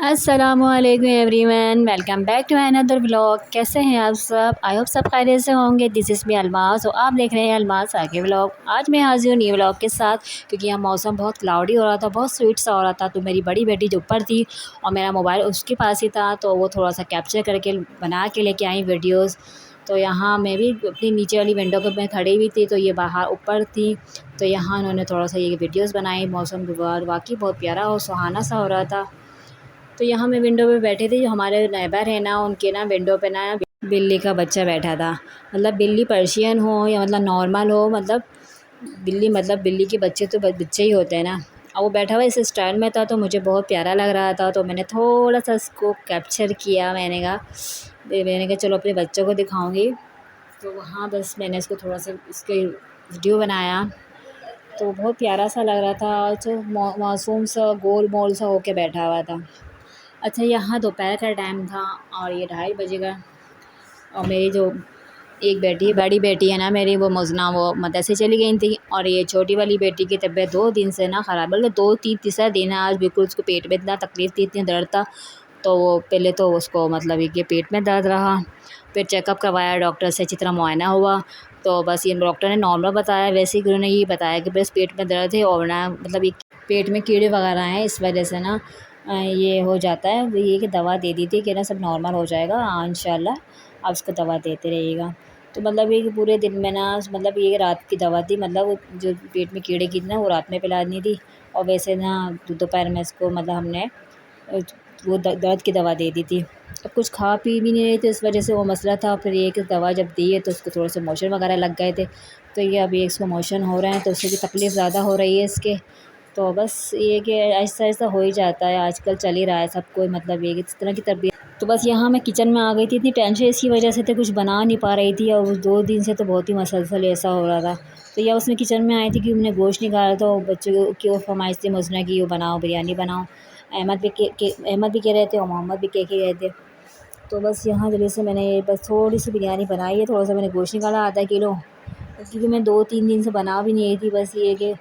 السلام علیکم everyone, welcome back to another blog. کیسے ہیں آپ سب؟ آئی ہوپ سب خیریت سے ہوں گے۔ دس از می الماس اور آپ دیکھ رہے ہیں الماس آگے بلاگ۔ آج میں حاضر ہوں نیو بلاگ کے ساتھ، کیونکہ یہاں موسم بہت کلاؤڈی ہو رہا تھا، بہت سویٹ سا ہو رہا تھا۔ تو میری بڑی بیٹی جو اوپر تھی اور میرا موبائل اس کے پاس ہی تھا، تو وہ تھوڑا سا کیپچر کر کے بنا کے لے کے آئیں ویڈیوز۔ تو یہاں میں بھی اپنی نیچے والی ونڈو پہ میں کھڑی ہوئی تھی، تو یہ باہر اوپر تھی، تو یہاں انہوں نے تھوڑا سا یہ ویڈیوز بنائی۔ موسم واقعی بہت پیارا اور سہانا سا ہو رہا تھا۔ تو یہاں میں ونڈو پہ بیٹھے تھے، جو ہمارے نیبر ہیں نا، ان کے نا ونڈو پہ نا بلی کا بچہ بیٹھا تھا۔ مطلب بلی پرشین ہو یا مطلب نارمل ہو، مطلب بلی کے بچے تو بچے ہی ہوتے ہیں نا، اور وہ بیٹھا ہوا اس اسٹائل میں تھا، تو مجھے بہت پیارا لگ رہا تھا۔ تو میں نے تھوڑا سا اس کو کیپچر کیا۔ میں نے کہا چلو اپنے بچوں کو دکھاؤں گی، تو وہاں بس میں نے اس کو تھوڑا سا اس کے ویڈیو بنایا، تو بہت پیارا سا لگ رہا تھا، تو معصوم سا گول مول سا ہو کے بیٹھا ہوا تھا۔ اچھا، یہاں دوپہر کا ٹائم تھا اور یہ 2:30 بجے کا، اور میری جو ایک بیٹی بڑی بیٹی ہے نا میری، وہ مزنہ، وہ مدرسے چلی گئی تھی، اور یہ چھوٹی والی بیٹی کی طبیعت 2 دن سے نا خراب، بلکہ 2 تیسرا دن ہے آج، بالکل اس کو پیٹ میں اتنا تکلیف تھی، اتنی درد تھا۔ تو وہ پہلے تو اس کو مطلب یہ کہ پیٹ میں درد رہا، پھر چیک اپ کروایا ڈاکٹر سے، اچھی طرح معائنہ ہوا، تو بس یہ ڈاکٹر نے نارمل بتایا، ویسے ہی انہوں نے یہ بتایا کہ بس پیٹ میں درد ہے، اور نا مطلب یہ پیٹ میں کیڑے وغیرہ ہیں، اس وجہ سے نا یہ ہو جاتا ہے۔ یہ کہ دوا دے دی تھی کہ نا سب نارمل ہو جائے گا انشاءاللہ، آپ اس کو دوا دیتے رہیے گا۔ تو مطلب یہ کہ پورے دن میں نا مطلب یہ رات کی دوا تھی، مطلب جو پیٹ میں کیڑے کی تھی نا وہ رات میں پلانی تھی، اور ویسے نا دوپہر میں اس کو مطلب ہم نے وہ درد کی دوا دے دی تھی۔ اب کچھ کھا پی بھی نہیں رہی تھی، اس وجہ سے وہ مسئلہ تھا۔ پھر یہ کہ دوا جب دی ہے تو اس کو تھوڑے سے موشن وغیرہ لگ گئے تھے، تو یہ ابھی اس کو موشن ہو رہے ہیں، تو اس سے بھی تکلیف زیادہ ہو رہی ہے اس کے۔ تو بس یہ کہ آہستہ آہستہ ہو ہی جاتا ہے، آج کل چل ہی رہا ہے سب کو، مطلب یہ کہ اس طرح کی تربیت۔ تو بس یہاں میں کچن میں آ گئی تھی، اتنی ٹینشن اس کی وجہ سے تھی، کچھ بنا نہیں پا رہی تھی، اور 2 دن سے تو بہت ہی مسلسل ایسا ہو رہا تھا۔ تو یا اس میں کچن میں آئی تھی کہ میں نے گوشت نکالا تھا، بچوں کی وہ فرمائش تھی مزنہ کی، وہ بناؤ بریانی بناؤ، احمد بھی کہہ رہے تھے اور محمد بھی کہہ کے گئے تھے۔ تو بس یہاں جلدی سے میں نے بس تھوڑی سی بریانی بنائی ہے، تھوڑا سا میں نے گوشت نکالا آدھا کلو، کیونکہ میں 2-3 دن سے بنا بھی نہیں رہی تھی، بس یہ کہ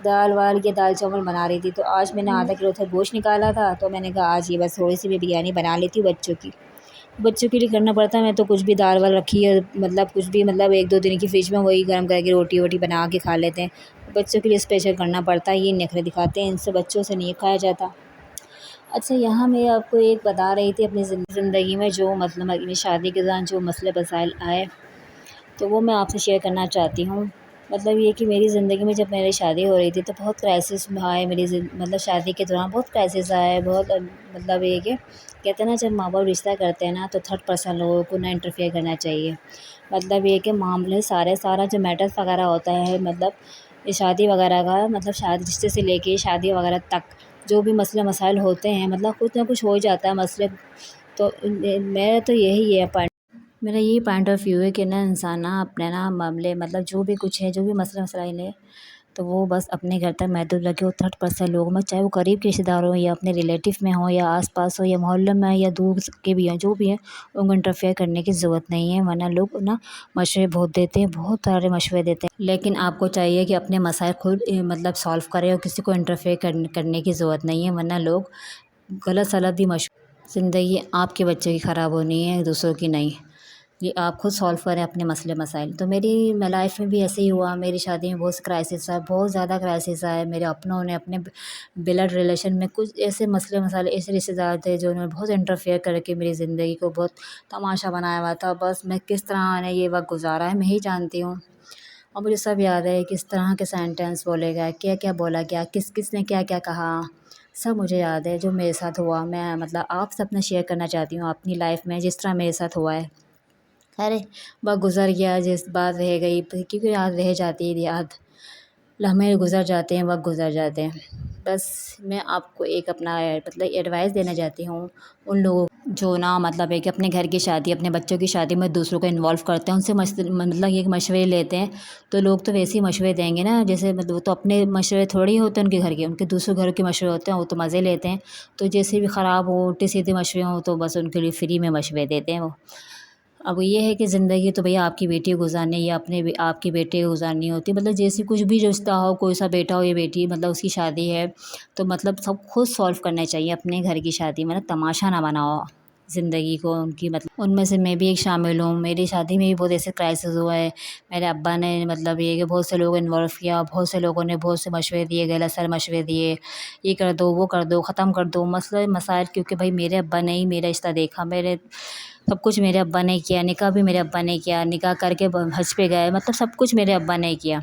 دال چاول بنا رہی تھی۔ تو آج میں نے آدھا کلو تھا گوشت نکالا تھا، تو میں نے کہا آج یہ بس تھوڑی سی بھی بریانی بنا لیتی ہوں بچوں کے لیے کرنا پڑتا ہے۔ میں تو کچھ بھی دال وال رکھی ہے، مطلب کچھ بھی، مطلب 1-2 دن کی فریج میں وہی گرم کر کے روٹی ووٹی بنا کے کھا لیتے ہیں۔ بچوں کے لیے اسپیشل کرنا پڑتا ہے، یہ نخرے دکھاتے ہیں، ان سے بچوں سے نہیں کھایا جاتا۔ اچھا، یہاں میں آپ کو ایک بتا رہی تھی اپنی زندگی میں جو مطلب اپنی شادی کے دوران جو مسئلے مسائل آئے، تو وہ میں آپ سے شیئر کرنا چاہتی ہوں۔ مطلب یہ کہ میری زندگی میں جب میری شادی ہو رہی تھی تو بہت کرائسس آئے مطلب شادی کے دوران بہت کرائسس آئے، بہت مطلب یہ کہ کہتے ہیں نا جب ماں باپ رشتہ کرتے ہیں نا تو 3rd پرسن لوگوں کو نہ انٹرفیئر کرنا چاہیے۔ مطلب یہ کہ معاملے سارا جو میٹرز وغیرہ ہوتا ہے، مطلب یہ شادی وغیرہ کا، مطلب شادی رشتے سے لے کے شادی وغیرہ تک جو بھی مسئلے مسائل ہوتے ہیں، مطلب کچھ نہ کچھ ہو جاتا ہے مسئلے۔ تو میرا تو یہی ہے میرا یہی پوائنٹ آف ویو ہے کہ نا انسان نا اپنے نا معاملے، مطلب جو بھی کچھ ہے، جو بھی مسئلہ مسائل ہے، تو وہ بس اپنے گھر تک محدود رکھے، وہ 3rd پرسن لوگوں میں، چاہے وہ قریب کے رشتہ دار ہوں یا اپنے ریلیٹیو میں ہوں یا آس پاس ہو یا محلے میں یا دور کے بھی ہیں، جو بھی ہیں ان کو انٹرفیئر کرنے کی ضرورت نہیں ہے، ورنہ لوگ نا مشورے بہت دیتے ہیں، بہت سارے مشورے دیتے ہیں، لیکن آپ کو چاہیے کہ اپنے مسائل خود مطلب سالو کرے، اور کسی کو انٹرفیئر کرنے کی ضرورت نہیں ہے، ورنہ لوگ غلط سلط بھی زندگی آپ کے بچوں کی خراب ہونی ہے، دوسروں کی نہیں۔ یہ آپ خود سالو کریں اپنے مسئلے مسائل۔ تو میری لائف میں بھی ایسے ہی ہوا، میری شادی میں بہت کرائسس آئے، بہت زیادہ کرائسس آئے، میرے اپنوں نے اپنے بلڈ ریلیشن میں کچھ ایسے مسئلے مسائل، ایسے رشتہ دار تھے جو انہوں نے بہت انٹرفیئر کر کے میری زندگی کو بہت تماشا بنایا ہوا تھا۔ بس میں کس طرح نے یہ وقت گزارا ہے میں ہی جانتی ہوں، اور مجھے سب یاد ہے کس طرح کے سینٹینس بولے گئے، کیا کیا بولا گیا، کس نے کیا کیا کہا، سب مجھے یاد ہے جو میرے ساتھ ہوا۔ میں مطلب آپ سے اپنا شیئر کرنا چاہتی ہوں اپنی لائف میں جس طرح میرے ساتھ ہوا ہے۔ خیر، وقت گزر گیا، جس بات رہ گئی، کیونکہ یاد رہ جاتی ہے، یاد لمحے گزر جاتے ہیں، وقت گزر جاتے ہیں۔ بس میں آپ کو ایک اپنا مطلب ایڈوائس دینا چاہتی ہوں ان لوگوں جو نا مطلب ہے کہ اپنے گھر کی شادی، اپنے بچوں کی شادی میں دوسروں کو انوالو کرتے ہیں، ان سے مطلب یہ مشورے لیتے ہیں، تو لوگ تو ویسے ہی مشورے دیں گے نا، جیسے مطلب وہ تو اپنے مشورے تھوڑی ہوتے ہیں ان کے گھر کے، ان کے دوسروں گھروں کے مشورے ہوتے ہیں، وہ تو مزے لیتے ہیں۔ تو جیسے بھی خراب ہو، الٹے سیدھے مشورے ہوں تو بس ان کے لیے فری میں مشورے دیتے ہیں وہ۔ اب یہ ہے کہ زندگی تو بھیا آپ کی بیٹی کو گزارنی ہے یا آپ کے بیٹے کو گزارنی ہوتی ہے، مطلب جیسی کچھ بھی رشتہ ہو، کوئی سا بیٹا ہو یا بیٹی، مطلب اس کی شادی ہے تو مطلب سب خود سولو کرنا چاہیے اپنے گھر کی شادی، مطلب تماشا نہ بناؤ زندگی کو ان کی، مطلب ان میں سے میں بھی ایک شامل ہوں۔ میری شادی میں بھی بہت ایسے کرائسس ہوا ہے، میرے ابا نے مطلب یہ کہ بہت سے لوگ انوالو کیا، بہت سے لوگوں نے بہت سے مشورے دیے، غلط سر مشورے دیے، یہ کر دو وہ کر دو ختم کر دو مسئلہ مسائل، کیونکہ بھائی میرے ابا نے ہی میرا رشتہ دیکھا، میرے سب کچھ میرے ابا نے کیا، نکاح بھی میرے ابا نے کیا، نکاح کر کے حج پہ گئے، مطلب سب کچھ میرے ابا نے کیا۔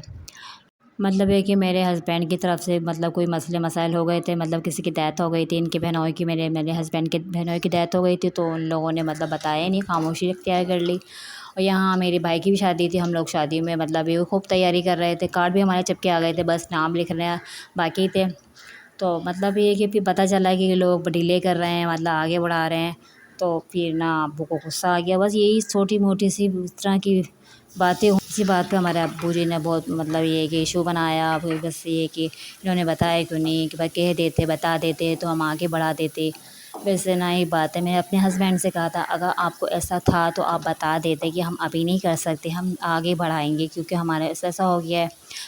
مطلب ہے کہ میرے ہسبینڈ کی طرف سے مطلب کوئی مسئلے مسائل ہو گئے تھے، مطلب کسی کی ڈیتھ ہو گئی تھی، ان کے بہنوئی کی، میرے ہسبینڈ کے بہنوئی کی ڈیتھ ہو گئی تھی، تو ان لوگوں نے مطلب بتایا نہیں، خاموشی اختیار کر لی۔ اور یہاں میرے بھائی کی بھی شادی تھی، ہم لوگ شادی میں مطلب یہ خوب تیاری کر رہے تھے، کارڈ بھی ہمارے چپکے آ گئے تھے، بس نام لکھنے باقی تھے۔ تو مطلب یہ کہ پھر پتہ چلا کہ لوگ ڈیلے کر رہے ہیں، مطلب آگے بڑھا رہے ہیں، تو پھر نا ابو کو غصہ آ گیا۔ بس یہی چھوٹی موٹی سی اس طرح کی باتیں، اسی بات پہ ہمارے ابو جی نے بہت مطلب یہ کہ ایشو بنایا، پھر بس یہ کہ انہوں نے بتایا کیوں نہیں، کہ بھائی کہہ دیتے بتا دیتے تو ہم آگے بڑھا دیتے۔ ویسے نہ ہی بات ہے، میں نے اپنے ہسبینڈ سے کہا تھا اگر آپ کو ایسا تھا تو آپ بتا دیتے کہ ہم ابھی نہیں کر سکتے، ہم آگے بڑھائیں گے، کیونکہ ہمارا ایسا ہو گیا ہے،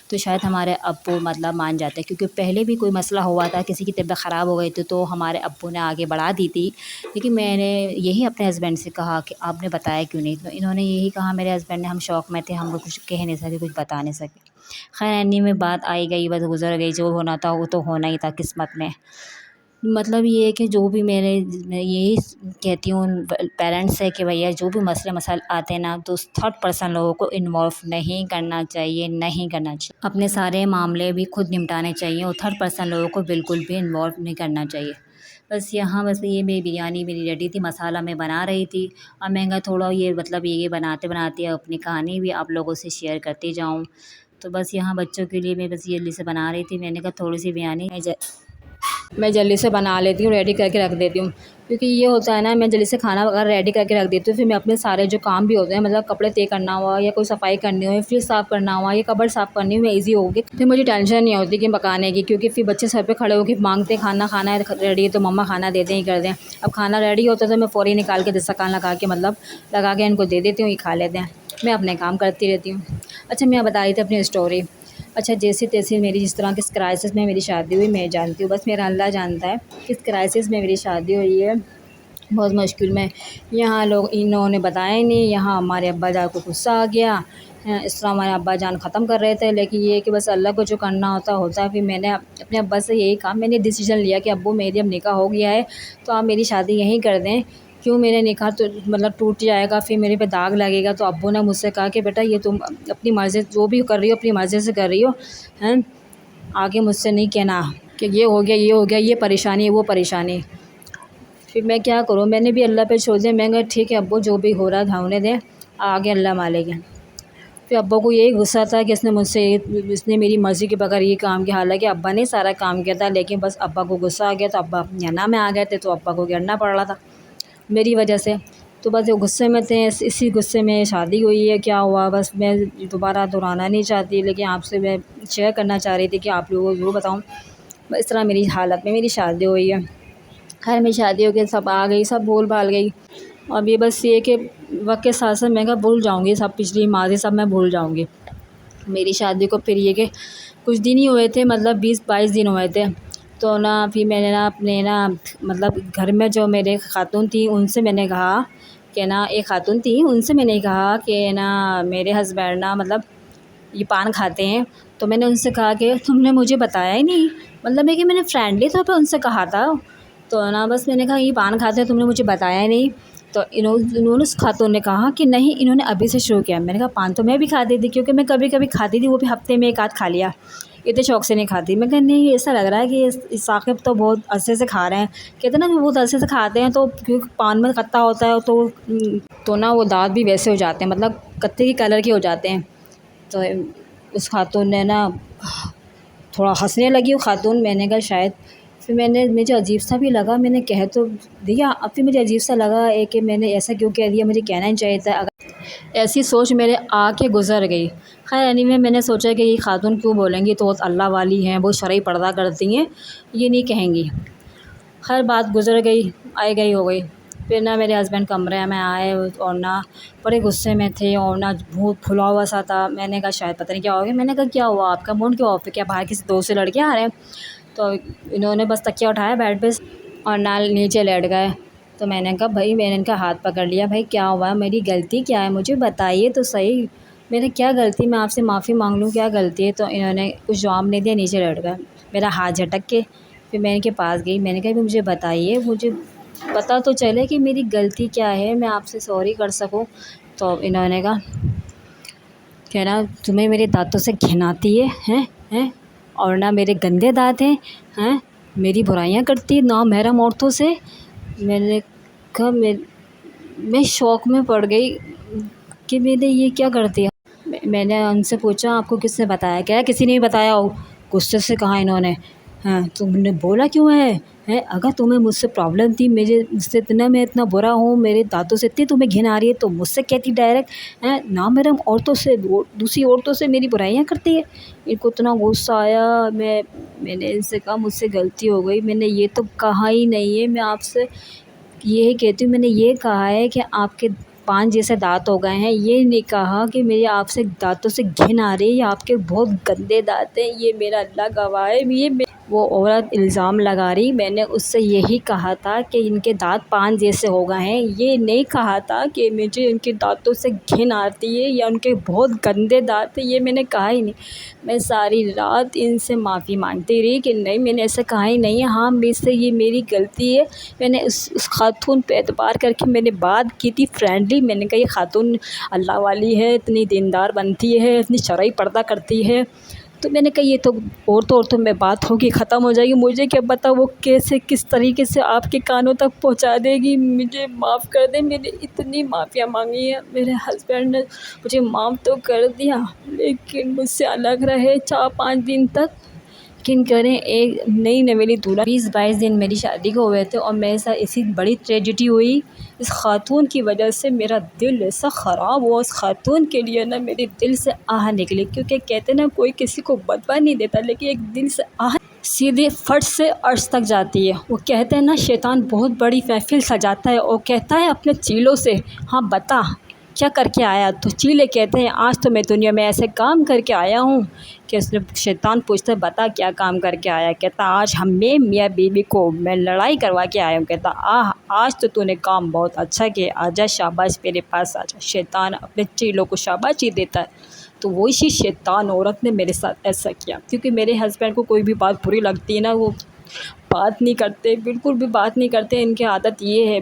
تو شاید ہمارے ابو مطلب مان جاتے، کیونکہ پہلے بھی کوئی مسئلہ ہوا تھا، کسی کی طبیعت خراب ہو گئی تھی تو ہمارے ابو نے آگے بڑھا دی تھی۔ لیکن میں نے یہی اپنے ہسبینڈ سے کہا کہ آپ نے بتایا کیوں نہیں، تو انہوں نے یہی کہا میرے ہسبینڈ نے، ہم شوق میں تھے، ہم لوگ کچھ کہہ نہیں سکے، کچھ بتا نہیں سکے۔ خیر اینی میں بات آئی گئی، بس گزر گئی، جو ہونا تھا وہ تو ہونا ہی تھا قسمت میں۔ مطلب یہ ہے کہ جو بھی میں یہی کہتی ہوں پیرنٹس سے کہ بھیا جو بھی مسئلے مسائل آتے ہیں نا، تو تھرڈ پرسن لوگوں کو انوالو نہیں کرنا چاہیے، نہیں کرنا چاہیے، اپنے سارے معاملے بھی خود نمٹانے چاہیے، اور تھرڈ پرسن لوگوں کو بالکل بھی انوالو نہیں کرنا چاہیے۔ بس یہاں بس یہ میری بریانی میری ریڈی تھی، مسالہ میں بنا رہی تھی، اور میں تھوڑا یہ مطلب یہ بناتے بناتے اپنی کہانی بھی آپ لوگوں سے شیئر کرتی جاؤں۔ تو بس یہاں بچوں کے لیے میں بس یہ جلدی سے بنا رہی تھی، میں نے کہا تھوڑی سی بریانی میں جلدی سے بنا لیتی ہوں، ریڈی کر کے رکھ دیتی ہوں، کیونکہ یہ ہوتا ہے نا، میں جلدی سے کھانا وغیرہ ریڈی کر کے رکھ دیتی ہوں، پھر میں اپنے سارے جو کام بھی ہوتے ہیں، مطلب کپڑے طے کرنا ہوا یا کوئی صفائی کرنی ہو، فریج صاف کرنا ہوا یا کبرڈ صاف کرنی ہو، میں ایزی ہوگی، پھر مجھے ٹینشن نہیں ہوتی کہ پکانے کی، کیونکہ پھر بچے سر پہ کھڑے ہو کے مانگتے کھانا ہے ریڈی ہے تو مما کھانا دے دیں ہی کر دیں۔ اب کھانا ریڈی ہوتا ہے تو میں فوری نکال کے دسترخوان لگا کے مطلب لگا کے ان کو دے دیتی ہوں، یہ کھا لیتے ہیں، میں اپنے کام کرتی رہتی ہوں۔ اچھا میں بتا رہی تھی اپنی اسٹوری۔ اچھا جیسے تیسے میری جس طرح کس کرائسس میں میری شادی ہوئی میں جانتی ہوں، بس میرا اللہ جانتا ہے کس کرائسس میں میری شادی ہوئی ہے، بہت مشکل میں۔ یہاں لوگ انہوں نے بتایا ہی نہیں، یہاں ہمارے ابا جان کو غصہ آ گیا، اس طرح ہمارے ابا جان ختم کر رہے تھے، لیکن یہ کہ بس اللہ کو جو کرنا ہوتا ہے۔ پھر میں نے اپنے ابا سے یہی کہا، میں نے ڈیسیژن لیا کہ ابو میری اب نکاح ہو گیا ہے تو آپ میری شادی یہیں کر دیں، کیوں میرے نکاح تو مطلب ٹوٹ جائے گا، پھر میرے پہ داغ لگے گا۔ تو ابو نے مجھ سے کہا کہ بیٹا یہ تم اپنی مرضی جو بھی کر رہی ہو اپنی مرضی سے کر رہی ہو، ہیں آگے مجھ سے نہیں کہنا کہ یہ ہو گیا یہ ہو گیا، یہ پریشانی ہے وہ پریشانی۔ پھر میں کیا کروں، میں نے بھی اللہ پہ چھوڑ دیا، میں نے کہا ٹھیک ہے ابو جو بھی ہو رہا تھا ہونے دیں، آگے اللہ مالک ہے۔ پھر ابو کو یہی غصہ تھا کہ اس نے میری مرضی کے بغیر یہ کام کیا، حالانکہ ابا نے سارا کام کیا تھا، لیکن بس ابا کو غصہ آ گیا تو ابا گرنا میں آ گئے تھے، تو ابا کو گرنا پڑ رہا تھا میری وجہ سے۔ تو بس وہ غصے میں تھے، اسی غصے میں شادی ہوئی ہے، کیا ہوا بس میں دوبارہ دہرانا نہیں چاہتی، لیکن آپ سے میں شیئر کرنا چاہ رہی تھی کہ آپ لوگوں کو ضرور بتاؤں۔ بس اس طرح میری حالت میں میری شادی ہوئی ہے۔ خیر میری شادی ہو کے سب آ گئی، سب بھول بھال گئی، اب یہ بس یہ کہ وقت کے ساتھ ساتھ میں کہا بھول جاؤں گی سب، پچھلی ماضی سب میں بھول جاؤں گی۔ میری شادی کو پھر یہ کہ کچھ دن ہی ہوئے تھے، مطلب 20-22 دن ہوئے تھے، تو نا پھر میں نے نا اپنے نا مطلب گھر میں جو میرے خاتون تھیں ان سے میں نے کہا کہ نا، ایک خاتون تھی ان سے میں نے کہا کہ نا میرے ہسبینڈ نا مطلب یہ پان کھاتے ہیں، تو میں نے ان سے کہا کہ تم نے مجھے بتایا ہی نہیں، مطلب ہے کہ میں نے فرینڈلی طور پہ ان سے کہا تھا، تو نا بس میں نے کہا یہ پان کھاتے ہیں تم نے مجھے بتایا ہی نہیں۔ تو انہوں نے اس خاتون نے کہا کہ نہیں انہوں نے ابھی سے شروع کیا۔ میں نے کہا پان تو میں بھی کھاتی تھی، کیونکہ میں کبھی کبھی کھاتی تھی، وہ بھی ہفتے میں ایک آدھ کھا لیا، اتنے شوق سے نہیں کھاتی۔ میں کہا نہیں ایسا لگ رہا ہے کہ اس ثاقب تو بہت عرصے سے کھا رہے ہیں، کہتے ہیں نا کہ بہت عرصے سے کھاتے ہیں تو کیونکہ پان میں قطع ہوتا ہے تو نا وہ دانت بھی ویسے ہو جاتے ہیں، مطلب کتے کی کلر کے ہو جاتے ہیں۔ تو اس خاتون نے نا تھوڑا ہنسنے لگی وہ خاتون، میں نے کہا شاید، پھر مجھے عجیب سا بھی لگا، میں نے کہہ تو دیا، اب پھر مجھے عجیب سا لگا کہ میں نے ایسا کیوں کہہ دیا، مجھے کہنا ہی چاہیے تھا، اگر ایسی سوچ میرے آ کے گزر گئی۔ خیر اینی میں نے سوچا کہ یہ خاتون کیوں بولیں گی، تو بہت اللہ والی ہیں، بہت شرعی پردہ کرتی ہیں، یہ نہیں کہیں گی۔ خیر بات گزر گئی، آئی گئی ہو گئی۔ پھر نا میرے ہسبینڈ کمرے میں آئے اور نا بڑے غصے میں تھے اور نا منہ پھلا ہوا سا تھا. میں نے کہا شاید پتہ نہیں کیا ہو گیا. میں نے کہا کیا ہوا آپ کا موڈ کیوں آف ہے, کیا باہر کسی دوست سے لڑکے آ رہے ہیں؟ تو انہوں نے بس تکیہ اٹھایا بیڈ پہ اور نال نیچے لیٹ گئے. تو میں نے کہا بھائی, میں نے ان کا ہاتھ پکڑ لیا, بھائی کیا ہوا, میری غلطی کیا ہے, مجھے بتائیے تو صحیح, میرا کیا غلطی, میں آپ سے معافی مانگ لوں, کیا غلطی ہے؟ تو انہوں نے کچھ جواب نہیں دیا, نیچے لیٹ گئے. میرا ہاتھ جھٹک کے پھر میں ان کے پاس گئی. میں نے کہا کہ مجھے بتائیے, مجھے پتہ تو چلے کہ میری غلطی کیا ہے, میں آپ سے سوری کر سکوں. تو انہوں نے کہا کہ نا تمہیں میرے دانتوں سے گھن آتی ہے ہیں اور نہ میرے گندے دانت ہیں, میری برائیاں کرتی ہے نامحرم عورتوں سے. میں نے کہا میں شوق میں پڑ گئی کہ میں نے یہ کیا کر دیا. میں نے ان سے پوچھا آپ کو کس نے بتایا؟ کیا کسی نے بتایا ہو. غصے سے کہا انہوں نے, ہاں تم نے بولا کیوں ہے, اگر تمہیں مجھ سے پرابلم تھی, مجھ سے میں اتنا برا ہوں, میرے دانتوں سے اتنی تمہیں گھن آ رہی ہے تو مجھ سے کہتی ڈائریکٹ, نامحرم عورتوں سے, دوسری عورتوں سے میری برائیاں کرتی ہے. ان کو اتنا غصہ آیا. میں نے ان سے کہا مجھ سے غلطی ہو گئی, میں نے یہ تو کہا ہی نہیں ہے, میں آپ سے یہی کہتی ہوں, میں نے یہ کہا ہے کہ آپ کے 5 جیسے دانت ہو گئے ہیں, یہ نہیں کہا کہ میرے آپ سے دانتوں سے گھن آ رہی ہے یا آپ کے بہت گندے دانت ہیں. یہ میرا اللہ گواہ ہے. وہ عورت الزام لگا رہی. میں نے اس سے یہی کہا تھا کہ ان کے دانت 5 جیسے ہو گئے ہیں, یہ نہیں کہا تھا کہ مجھے ان کے دانتوں سے گھن آتی ہے یا ان کے بہت گندے دانت ہیں, یہ میں نے کہا ہی نہیں. میں ساری رات ان سے معافی مانگتی رہی کہ نہیں میں نے ایسا کہا ہی نہیں ہے, ہاں مجھ سے یہ میری غلطی ہے. میں نے اس خاتون پہ اعتبار کر کے میں نے بات کی تھی فرینڈلی. میں نے کہا یہ خاتون اللہ والی ہے, اتنی دیندار بنتی ہے, اتنی شرعی پردہ کرتی ہے. تو میں نے کہا یہ تو عورتوں میں بات ہوگی, ختم ہو جائے گی, مجھے کیا پتا وہ کیسے کس طریقے سے آپ کے کانوں تک پہنچا دے گی. مجھے معاف کر دیں, میں نے اتنی معافیاں مانگی ہیں. میرے ہسبینڈ نے مجھے معاف تو کر دیا لیکن مجھ سے الگ رہے 4-5 دن تک. لیکن کریں, ایک نئی نویلی دولہا 20-22 دن میری شادی کو ہوئے تھے اور میرے ساتھ ایسی بڑی ٹریجڈی ہوئی اس خاتون کی وجہ سے. میرا دل ایسا خراب ہوا اس خاتون کے لیے نا, میرے دل سے آہ نکلی. کیونکہ کہتے نا کوئی کسی کو بدوا نہیں دیتا, لیکن ایک دل سے آہ سیدھے فٹ سے عرش تک جاتی ہے. وہ کہتے ہیں نا شیطان بہت بڑی محفل سجاتا ہے اور کہتا ہے اپنے چیلوں سے, ہاں بتا کیا کر کے آیا. تو چیلے کہتے ہیں آج تو میں دنیا میں ایسے کام کر کے آیا ہوں کہ اس نے شیطان پوچھتا ہے بتا کیا کام کر کے آیا. کہتا آج ہم میں میاں بیوی کو میں لڑائی کروا کے آیا ہوں. کہتا آج تو نے کام بہت اچھا کیا, آجا شاباش میرے پاس آجا. شیطان اپنے چیلوں کو شاباشی دیتا ہے. تو وہ اسی شیطان عورت نے میرے ساتھ ایسا کیا. کیونکہ میرے ہسبینڈ کو کوئی بھی بات بری لگتی ہے نا, وہ بات نہیں کرتے, بالکل بھی بات نہیں کرتے. ان کی عادت یہ ہے,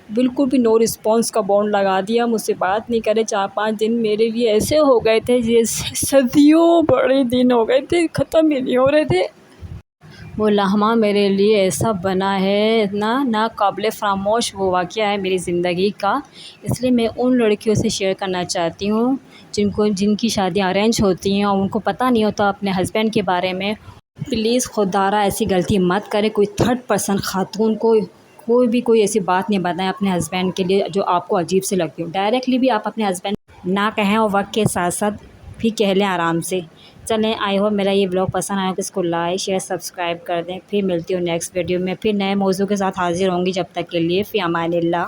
بالکل بھی نو رسپانس کا بانڈ لگا دیا, مجھ سے بات نہیں کرے. 4-5 دن میرے لیے ایسے ہو گئے تھے جیسے صدیوں بڑے دن ہو گئے تھے, ختم ہی نہیں ہو رہے تھے. وہ لمحہ میرے لیے ایسا بنا ہے, اتنا ناقابل فراموش وہ واقعہ ہے میری زندگی کا. اس لیے میں ان لڑکیوں سے شیئر کرنا چاہتی ہوں جن کی شادیاں ارینج ہوتی ہیں اور ان کو پتہ نہیں ہوتا اپنے ہسبینڈ کے بارے میں. پلیز خوددارہ ایسی غلطی مت کرے. کوئی تھرڈ پرسن خاتون کو کوئی ایسی بات نہیں بتائیں اپنے ہسبینڈ کے لیے جو آپ کو عجیب سے لگتی ہو. ڈائریکٹلی بھی آپ اپنے ہسبینڈ نہ کہیں اور وقت کے ساتھ ساتھ بھی کہہ لیں آرام سے. چلیں, آئی ہوپ میرا یہ ولاگ پسند آیا, اس کو لائک شیئر سبسکرائب کر دیں. پھر ملتی ہوں نیکسٹ ویڈیو میں, پھر نئے موضوع کے ساتھ حاضر ہوں گی. جب تک کے لیے فی امان اللہ.